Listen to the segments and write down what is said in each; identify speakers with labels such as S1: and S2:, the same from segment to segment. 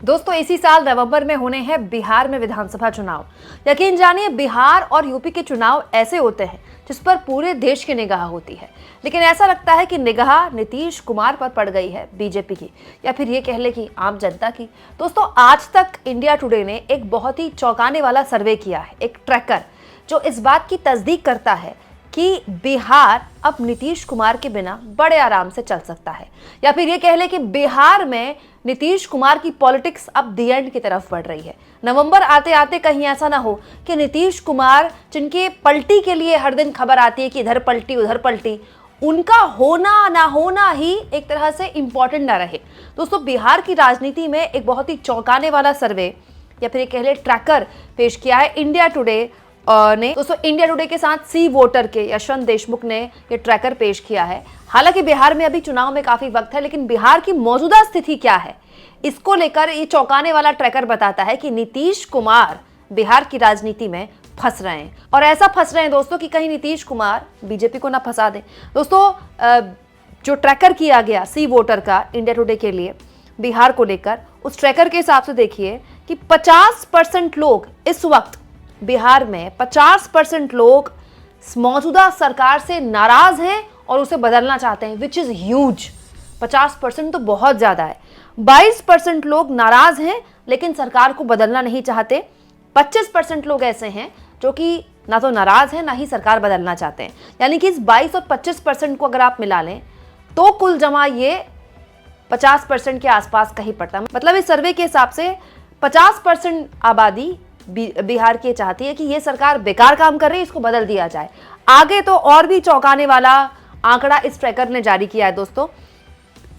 S1: दोस्तों इसी साल नवंबर में होने हैं बिहार में विधानसभा चुनाव। यकीन जानिए बिहार और यूपी के चुनाव ऐसे होते हैं जिस पर पूरे देश की निगाह होती है, लेकिन ऐसा लगता है कि निगाह नीतीश कुमार पर पड़ गई है बीजेपी की, या फिर ये कह ले कि आम जनता की। दोस्तों आज तक इंडिया टुडे ने एक बहुत ही चौंकाने वाला सर्वे किया है, एक ट्रैकर जो इस बात की तस्दीक करता है कि बिहार अब नीतीश कुमार के बिना बड़े आराम से चल सकता है, या फिर ये कह ले कि बिहार में नीतीश कुमार की पॉलिटिक्स अब दी एंड की तरफ बढ़ रही है। नवंबर आते आते कहीं ऐसा ना हो कि नीतीश कुमार, जिनके पलटी के लिए हर दिन खबर आती है कि इधर पलटी उधर पलटी, उनका होना ना होना ही एक तरह से इंपॉर्टेंट ना रहे। दोस्तों बिहार की राजनीति में एक बहुत ही चौंकाने वाला सर्वे या फिर ये कह ले ट्रैकर पेश किया है इंडिया टुडे ने। दोस्तों इंडिया टुडे के साथ सी वोटर के यशवंत देशमुख ने ये ट्रैकर पेश किया है। हालांकि बिहार में अभी चुनाव में काफी वक्त है, लेकिन बिहार की मौजूदा स्थिति क्या है इसको लेकर ये चौंकाने वाला ट्रैकर बताता है कि नीतीश कुमार बिहार की राजनीति में फंस रहे हैं, और ऐसा फंस रहे हैं दोस्तों कि कहीं नीतीश कुमार बीजेपी को ना फंसा दें। दोस्तों जो ट्रैकर किया गया सी वोटर का इंडिया टुडे के लिए बिहार को लेकर, उस ट्रैकर के हिसाब से देखिए कि 50% लोग इस वक्त बिहार में 50% लोग मौजूदा सरकार से नाराज हैं और उसे बदलना चाहते हैं, विच इज ह्यूज। 50% तो बहुत ज्यादा है। 22% लोग नाराज हैं लेकिन सरकार को बदलना नहीं चाहते। 25% लोग ऐसे हैं जो कि ना तो नाराज हैं ना ही सरकार बदलना चाहते हैं। यानी कि इस 22 और 25% को अगर आप मिला लें तो कुल जमा ये 50% के आसपास कहीं पड़ता है। मतलब इस सर्वे के हिसाब से 50% आबादी बिहार की चाहती है कि ये सरकार बेकार काम कर रही है, इसको बदल दिया जाए। आगे तो और भी चौंकाने वाला आंकड़ा इस ट्रैकर ने जारी किया है। दोस्तों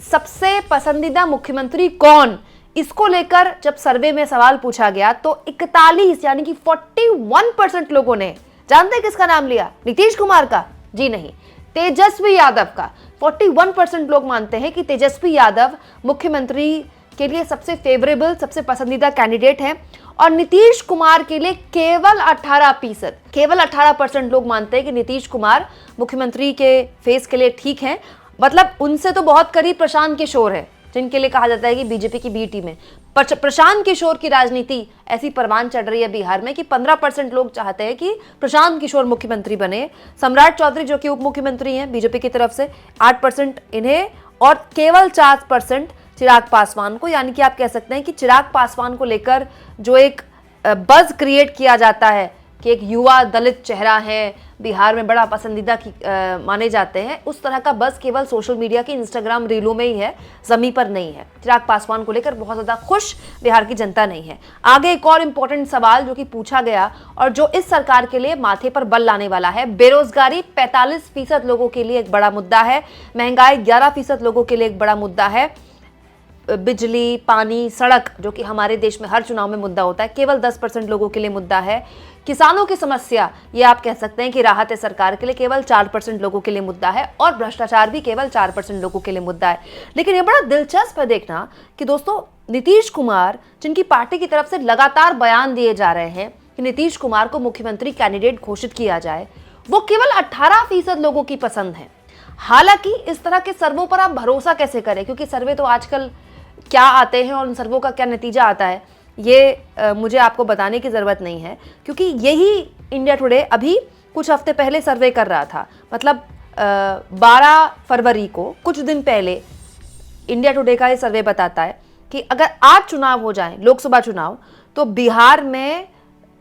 S1: सबसे पसंदीदा मुख्यमंत्री कौन, इसको लेकर जब सर्वे में सवाल पूछा गया तो 41 यानी कि 41% लोगों ने, जानते हैं किसका नाम लिया? नीतीश कुमार का? जी नहीं, तेजस्वी यादव का। 41% लोग मानते हैं कि तेजस्वी यादव मुख्यमंत्री के लिए सबसे फेवरेबल, सबसे पसंदीदा कैंडिडेट हैं, और नीतीश कुमार के लिए केवल 18% लोग मानते हैं कि नीतीश कुमार मुख्यमंत्री के फेस के लिए ठीक हैं। मतलब उनसे तो बहुत करीब प्रशांत किशोर है, जिनके लिए कहा जाता है कि बीजेपी की बी टीम है। प्रशांत किशोर की राजनीति ऐसी परवान चढ़ रही है बिहार में कि 15% लोग चाहते हैं कि प्रशांत किशोर मुख्यमंत्री बने। सम्राट चौधरी जो कि उप मुख्यमंत्री हैं बीजेपी की तरफ से, 8% इन्हें, और केवल 4% चिराग पासवान को। यानी कि आप कह सकते हैं कि चिराग पासवान को लेकर जो एक बज़ क्रिएट किया जाता है कि एक युवा दलित चेहरा है, बिहार में बड़ा पसंदीदा माने जाते हैं, उस तरह का बज़ केवल सोशल मीडिया की इंस्टाग्राम रीलों में ही है, ज़मीन पर नहीं है। चिराग पासवान को लेकर बहुत ज़्यादा खुश बिहार की जनता नहीं है। आगे एक और इम्पोर्टेंट सवाल जो कि पूछा गया और जो इस सरकार के लिए माथे पर बल लाने वाला है, बेरोजगारी 45% लोगों के लिए एक बड़ा मुद्दा है, महंगाई 11% लोगों के लिए एक बड़ा मुद्दा है, बिजली, पानी, सड़क जो कि हमारे देश में हर चुनाव में मुद्दा होता है, केवल 10% लोगों के लिए मुद्दा है। किसानों की समस्या, ये आप कह सकते हैं कि राहत है सरकार के लिए, केवल 4% लोगों के लिए मुद्दा है, और भ्रष्टाचार भी केवल 4% लोगों के लिए मुद्दा है। लेकिन ये बड़ा दिलचस्प है देखना कि दोस्तों नीतीश कुमार, जिनकी पार्टी की तरफ से लगातार बयान दिए जा रहे हैं कि नीतीश कुमार को मुख्यमंत्री कैंडिडेट घोषित किया जाए, वो केवल 18% लोगों की पसंद है। हालांकि इस तरह के सर्वों पर आप भरोसा कैसे करें, क्योंकि सर्वे तो आजकल क्या आते हैं और उन सर्वों का क्या नतीजा आता है ये मुझे आपको बताने की ज़रूरत नहीं है, क्योंकि यही इंडिया टुडे अभी कुछ हफ्ते पहले सर्वे कर रहा था। मतलब 12 फरवरी को, कुछ दिन पहले, इंडिया टुडे का ये सर्वे बताता है कि अगर आज चुनाव हो जाए, लोकसभा चुनाव, तो बिहार में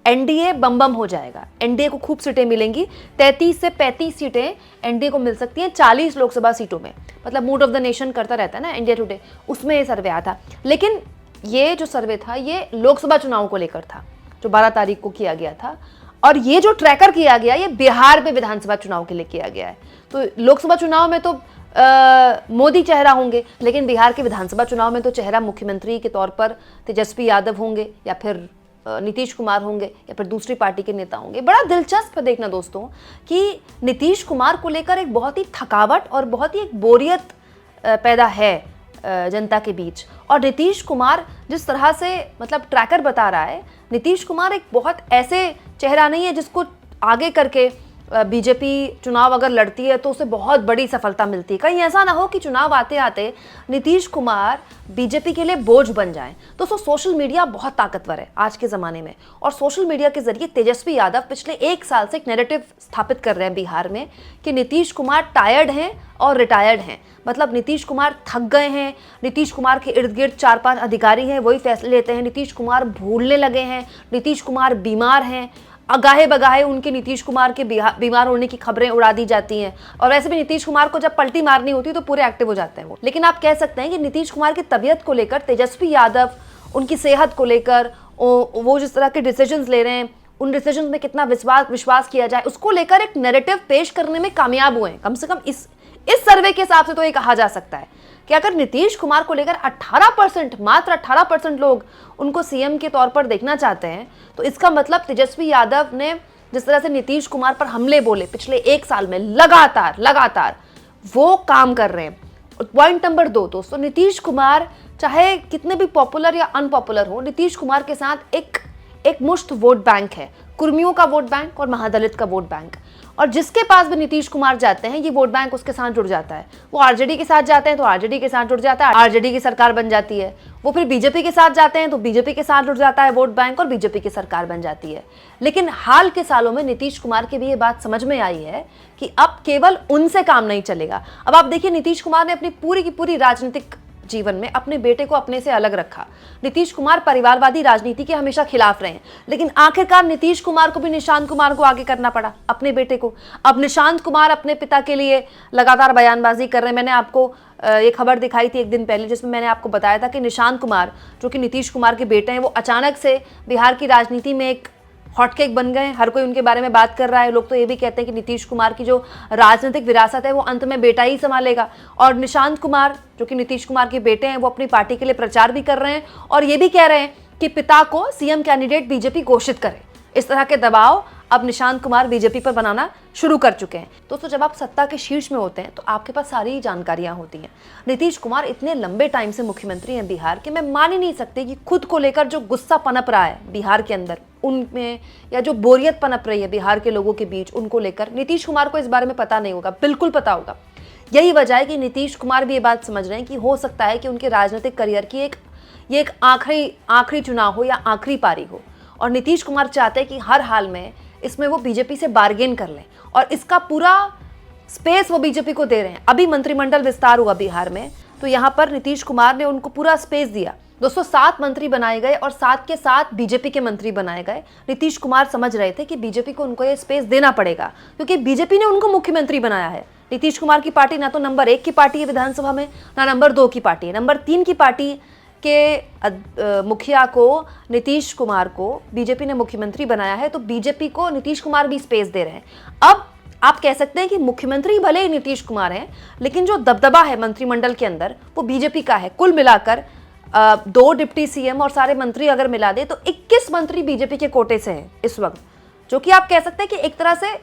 S1: एनडीए बम हो जाएगा। एनडीए को खूब सीटें मिलेंगी, 33 से 35 सीटें एनडीए को मिल सकती हैं 40 लोकसभा सीटों में। मतलब मूड ऑफ द नेशन करता रहता है ना इंडिया टुडे, उसमें ये सर्वे आया था। लेकिन ये जो सर्वे था ये लोकसभा चुनाव को लेकर था, जो 12 तारीख को किया गया था, और ये जो ट्रैकर किया गया ये बिहार में विधानसभा चुनाव के लिए किया गया है। तो लोकसभा चुनाव में तो मोदी चेहरा होंगे, लेकिन बिहार के विधानसभा चुनाव में तो चेहरा मुख्यमंत्री के तौर पर तेजस्वी यादव होंगे, या फिर नीतीश कुमार होंगे, या फिर दूसरी पार्टी के नेता होंगे। बड़ा दिलचस्प देखना दोस्तों कि नीतीश कुमार को लेकर एक बहुत ही थकावट और बहुत ही एक बोरियत पैदा है जनता के बीच। और नीतीश कुमार जिस तरह से, मतलब ट्रैकर बता रहा है, नीतीश कुमार एक बहुत ऐसे चेहरा नहीं है जिसको आगे करके बीजेपी चुनाव अगर लड़ती है तो उसे बहुत बड़ी सफलता मिलती है। कहीं ऐसा ना हो कि चुनाव आते आते नीतीश कुमार बीजेपी के लिए बोझ बन जाएं। दोस्तों सोशल मीडिया बहुत ताकतवर है आज के ज़माने में, और सोशल मीडिया के जरिए तेजस्वी यादव पिछले 1 साल से एक नैरेटिव स्थापित कर रहे हैं बिहार में कि नीतीश कुमार टायर्ड हैं और रिटायर्ड हैं। मतलब नीतीश कुमार थक गए हैं, नीतीश कुमार के इर्द गिर्द 4-5 अधिकारी हैं, वही फैसले लेते हैं, नीतीश कुमार भूलने लगे हैं, नीतीश कुमार बीमार हैं, अगाहे बगाहे उनके नीतीश कुमार के बीमार होने की खबरें उड़ा दी जाती हैं। और वैसे भी नीतीश कुमार को जब पलटी मारनी होती है तो पूरे एक्टिव हो जाते हैं वो। लेकिन आप कह सकते हैं कि नीतीश कुमार की तबीयत को लेकर तेजस्वी यादव, उनकी सेहत को लेकर वो जिस तरह के डिसीजंस ले रहे हैं, उन डिसीजंस में कितना विश्वास किया जाए, उसको लेकर एक नैरेटिव पेश करने में कामयाब हुए हैं। कम से कम इस सर्वे के हिसाब से तो ये कहा जा सकता है कि अगर नीतीश कुमार को लेकर 18%, मात्र 18% लोग उनको सीएम के तौर पर देखना चाहते हैं, तो इसका मतलब तेजस्वी यादव ने जिस तरह से नीतीश कुमार पर हमले बोले पिछले 1 साल में लगातार वो काम कर रहे हैं। पॉइंट नंबर 2 दोस्तों, नीतीश कुमार चाहे कितने भी पॉपुलर या अनपॉपुलर हो, नीतीश कुमार के साथ एक मुश्त वोट बैंक है, कुर्मियों का वोट बैंक और महादलित का वोट बैंक। और जिसके पास भी नीतीश कुमार जाते हैं ये वोट बैंक उसके साथ जुड़ जाता है। वो आरजेडी के साथ जाते हैं तो आरजेडी के साथ जुड़ जाता है, आरजेडी की सरकार बन जाती है। वो फिर बीजेपी के साथ जाते हैं तो बीजेपी के साथ जुड़ जाता है वोट बैंक और बीजेपी की सरकार बन जाती है। लेकिन हाल के सालों में नीतीश कुमार की भी ये बात समझ में आई है कि अब केवल उनसे काम नहीं चलेगा। अब आप देखिए, नीतीश कुमार ने अपनी पूरी की पूरी राजनीतिक जीवन में अपने बेटे को अपने से अलग रखा। नीतीश कुमार परिवारवादी राजनीति के हमेशा खिलाफ रहे हैं, लेकिन आखिरकार नीतीश कुमार को भी निशांत कुमार को आगे करना पड़ा, अपने बेटे को। अब निशांत कुमार अपने पिता के लिए लगातार बयानबाजी कर रहे हैं। मैंने आपको ये खबर दिखाई थी एक दिन पहले जिसमें मैंने आपको बताया था कि निशांत कुमार जो कि नीतीश कुमार के बेटे हैं, वो अचानक से बिहार की राजनीति में एक हॉटकेक बन गए। हर कोई उनके बारे में बात कर रहा है। लोग तो ये भी कहते हैं कि नीतीश कुमार की जो राजनीतिक विरासत है वो अंत में बेटा ही संभालेगा। और निशांत कुमार जो कि नीतीश कुमार के बेटे हैं वो अपनी पार्टी के लिए प्रचार भी कर रहे हैं और ये भी कह रहे हैं कि पिता को सीएम कैंडिडेट बीजेपी घोषित करे। इस तरह के दबाव अब निशांत कुमार बीजेपी पर बनाना शुरू कर चुके हैं। दोस्तों जब आप सत्ता के शीर्ष में होते हैं तो आपके पास सारी जानकारियां होती हैं। नीतीश कुमार इतने लंबे टाइम से मुख्यमंत्री हैं बिहार के, मैं मान ही नहीं सकती कि खुद को लेकर जो गुस्सा पनप रहा है बिहार के अंदर उनमें, या जो बोरियत पनप रही है बिहार के लोगों के बीच उनको लेकर, नीतीश कुमार को इस बारे में पता नहीं होगा, बिल्कुल पता होगा। यही वजह है कि नीतीश कुमार भी ये बात समझ रहे हैं कि हो सकता है कि उनके राजनीतिक करियर की एक आखिरी चुनाव हो या आखिरी पारी हो, और नीतीश कुमार चाहते हैं कि हर हाल में इसमें वो बीजेपी से बार्गेन कर लें और इसका पूरा स्पेस वो बीजेपी को दे रहे हैं। अभी मंत्रिमंडल विस्तार हुआ बिहार में, तो यहाँ पर नीतीश कुमार ने उनको पूरा स्पेस दिया। दोस्तों 7 मंत्री बनाए गए और 7 के 7 बीजेपी के मंत्री बनाए गए। नीतीश कुमार समझ रहे थे कि बीजेपी को उनको ये स्पेस देना पड़ेगा क्योंकि बीजेपी ने उनको मुख्यमंत्री बनाया है। नीतीश कुमार की पार्टी ना तो नंबर 1 की पार्टी है विधानसभा में, ना नंबर 2 की पार्टी है। नंबर 3 की पार्टी के मुखिया को, नीतीश कुमार को बीजेपी ने मुख्यमंत्री बनाया है, तो बीजेपी को नीतीश कुमार भी स्पेस दे रहे हैं। अब आप कह सकते हैं कि मुख्यमंत्री भले ही नीतीश कुमार हैं, लेकिन जो दबदबा है मंत्रिमंडल के अंदर वो बीजेपी का है। कुल मिलाकर 2 डिप्टी सीएम और सारे मंत्री अगर मिला दे तो 21 मंत्री बीजेपी के कोटे से हैं इस वक्त, जो कि आप कह सकते हैं कि एक तरह से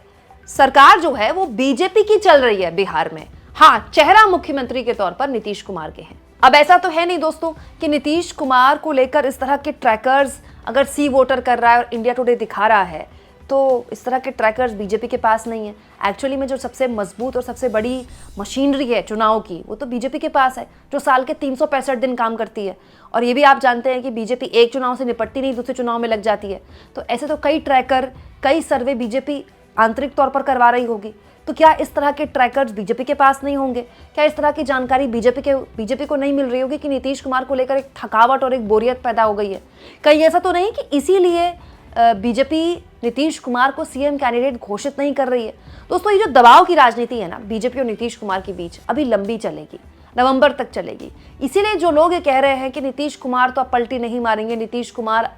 S1: सरकार जो है वो बीजेपी की चल रही है बिहार में। हाँ, चेहरा मुख्यमंत्री के तौर पर नीतीश कुमार के हैं। अब ऐसा तो है नहीं दोस्तों कि नीतीश कुमार को लेकर इस तरह के ट्रैकर्स अगर सी वोटर कर रहा है और इंडिया टुडे दिखा रहा है तो इस तरह के ट्रैकर्स बीजेपी के पास नहीं है। एक्चुअली में जो सबसे मजबूत और सबसे बड़ी मशीनरी है चुनाव की वो तो बीजेपी के पास है, जो साल के 365 दिन काम करती है। और ये भी आप जानते हैं कि बीजेपी एक चुनाव से निपटती नहीं, दूसरे चुनाव में लग जाती है। तो ऐसे तो कई ट्रैकर, कई सर्वे बीजेपी आंतरिक तौर पर करवा रही होगी। तो क्या इस तरह के ट्रैकर्स बीजेपी के पास नहीं होंगे? क्या इस तरह की जानकारी बीजेपी को नहीं मिल रही होगी कि नीतीश कुमार को लेकर एक थकावट और एक बोरियत पैदा हो गई है? कहीं ऐसा तो नहीं कि इसीलिए बीजेपी नीतीश कुमार को सीएम कैंडिडेट घोषित नहीं कर रही है? दोस्तों ये जो दबाव की राजनीति है ना बीजेपी और नीतीश कुमार के बीच, अभी लंबी चलेगी, नवंबर तक चलेगी। इसीलिए जो लोग ये कह रहे हैं कि नीतीश कुमार तो अब पलटी नहीं मारेंगे, नीतीश कुमार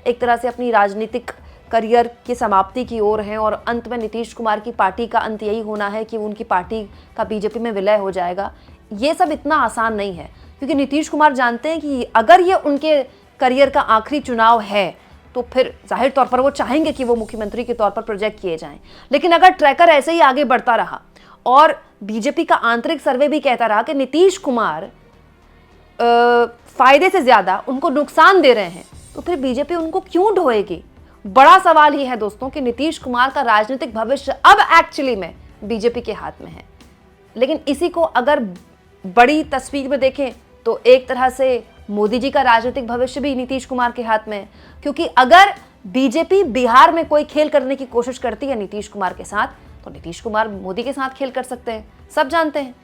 S1: एक तरह से अपनी राजनीतिक करियर की समाप्ति की ओर हैं और अंत में नीतीश कुमार की पार्टी का अंत यही होना है कि उनकी पार्टी का बीजेपी में विलय हो जाएगा, ये सब इतना आसान नहीं है। क्योंकि नीतीश कुमार जानते हैं कि अगर ये उनके करियर का आखिरी चुनाव है तो फिर जाहिर तौर पर वो चाहेंगे कि वो मुख्यमंत्री के तौर पर प्रोजेक्ट किए जाएं। लेकिन अगर ट्रैकर ऐसे ही आगे बढ़ता रहा और बीजेपी का आंतरिक सर्वे भी कहता रहा कि नीतीश कुमार फायदे से ज्यादा उनको नुकसान दे रहे हैं, तो फिर बीजेपी उनको क्यों ढोएगी? बड़ा सवाल ही है दोस्तों कि नीतीश कुमार का राजनीतिक भविष्य अब एक्चुअली में बीजेपी के हाथ में है। लेकिन इसी को अगर बड़ी तस्वीर में देखें तो एक तरह से मोदी जी का राजनीतिक भविष्य भी नीतीश कुमार के हाथ में है, क्योंकि अगर बीजेपी बिहार में कोई खेल करने की कोशिश करती है नीतीश कुमार के साथ, तो नीतीश कुमार मोदी के साथ खेल कर सकते हैं, सब जानते हैं।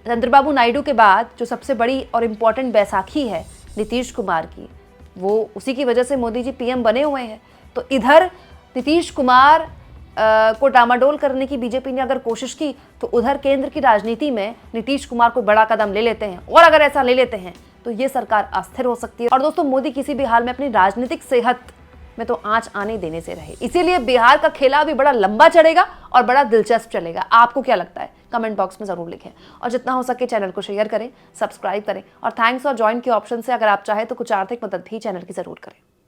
S1: चंद्रबाबू नायडू के बाद जो सबसे बड़ी और इम्पॉर्टेंट बैसाखी है नीतीश कुमार की, वो उसी की वजह से मोदी जी पीएम बने हुए हैं। तो इधर नीतीश कुमार को डामाडोल करने की बीजेपी ने अगर कोशिश की, तो उधर केंद्र की राजनीति में नीतीश कुमार को बड़ा कदम ले लेते हैं, और अगर ऐसा ले लेते हैं तो ये सरकार अस्थिर हो सकती है। और दोस्तों, मोदी किसी भी हाल में अपनी राजनीतिक सेहत में तो आंच आने देने से रहे, इसीलिए बिहार का खेला भी बड़ा लंबा चलेगा और बड़ा दिलचस्प चलेगा। आपको क्या लगता है? कमेंट बॉक्स में जरूर लिखें, और जितना हो सके चैनल को शेयर करें, सब्सक्राइब करें, और थैंक्स और ज्वाइन के ऑप्शन से अगर आप चाहें तो कुछ आर्थिक मदद भी चैनल की जरूर करें।